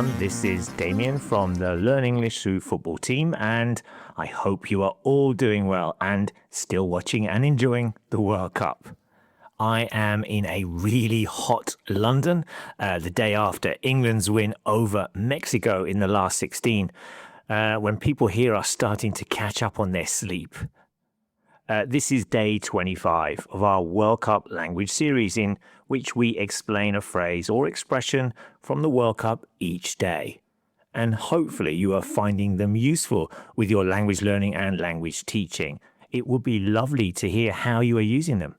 everyone. This is Damien from the Learn English Through Football team, and I hope you are all doing well and still watching and enjoying the World Cup. I am in a really hot London the day after England's win over Mexico in the last 16, when people here are starting to catch up on their sleep. This is day 25 of our World Cup language series, in which we explain a phrase or expression from the World Cup each day. And hopefully you are finding them useful with your language learning and language teaching. It would be lovely to hear how you are using them.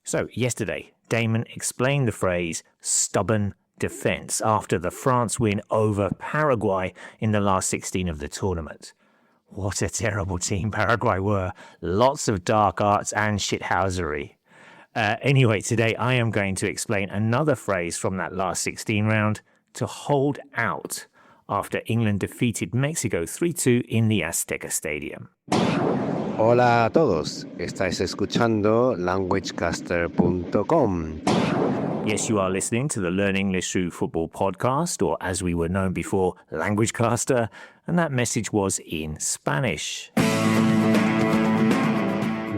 So yesterday, Damon explained the phrase stubborn defense after the France win over Paraguay in the last 16 of the tournament. What a terrible team Paraguay were. Lots of dark arts and shithousery. Anyway, today I am going to explain another phrase from that last 16 round, to hold out, after England defeated Mexico 3-2 in the Azteca Stadium. Hola a todos, estáis escuchando languagecaster.com. Yes, you are listening to the Learn English Through Football podcast, or as we were known before, LanguageCaster, and that message was in Spanish.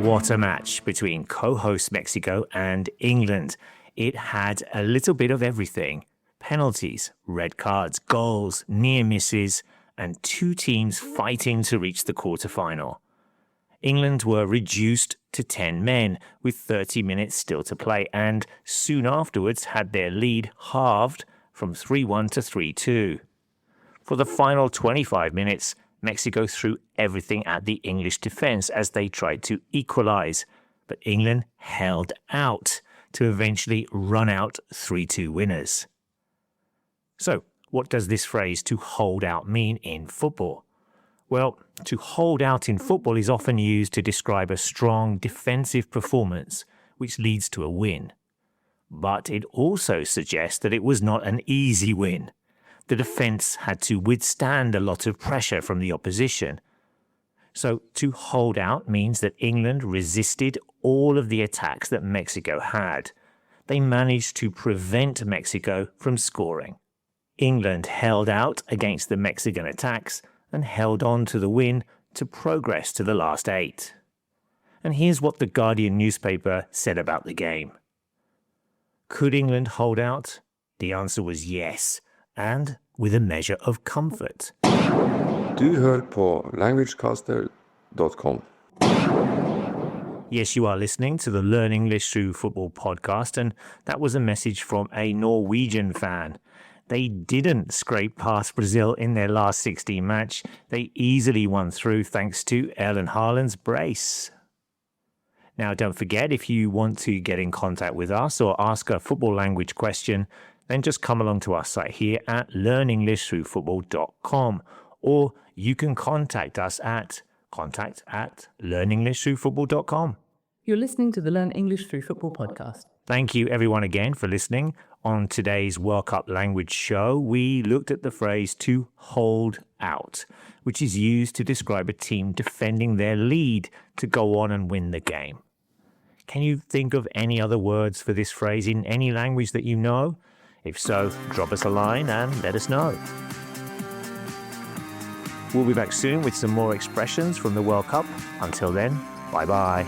What a match between co-host Mexico and England. It had a little bit of everything. Penalties, red cards, goals, near misses, and two teams fighting to reach the quarterfinal. England were reduced to 10 men with 30 minutes still to play, and soon afterwards had their lead halved from 3-1 to 3-2. For the final 25 minutes, Mexico threw everything at the English defence as they tried to equalise, but England held out to eventually run out 3-2 winners. So, what does this phrase "to hold out" mean in football? Well, to hold out in football is often used to describe a strong defensive performance which leads to a win. But it also suggests that it was not an easy win. The defence had to withstand a lot of pressure from the opposition. So to hold out means that England resisted all of the attacks that Mexico had. They managed to prevent Mexico from scoring. England held out against the Mexican attacks and held on to the win to progress to the last 8. And here's what the Guardian newspaper said about the game. Could England hold out? The answer was yes, and with a measure of comfort. Du hör på languagecaster.com. Yes, you are listening to the Learn English Through Football podcast, and that was a message from a Norwegian fan. They didn't scrape past Brazil in their last 16 match. They easily won through thanks to Erling Haaland's brace. Now, don't forget, if you want to get in contact with us or ask a football language question, then just come along to our site here at learnenglishthroughfootball.com, or you can contact us at contact@learnenglishthroughfootball.com. You're listening to the Learn English Through Football podcast. Thank you everyone again for listening. On today's World Cup language show, we looked at the phrase "to hold out," which is used to describe a team defending their lead to go on and win the game. Can you think of any other words for this phrase in any language that you know? If so, drop us a line and let us know. We'll be back soon with some more expressions from the World Cup. Until then, bye-bye.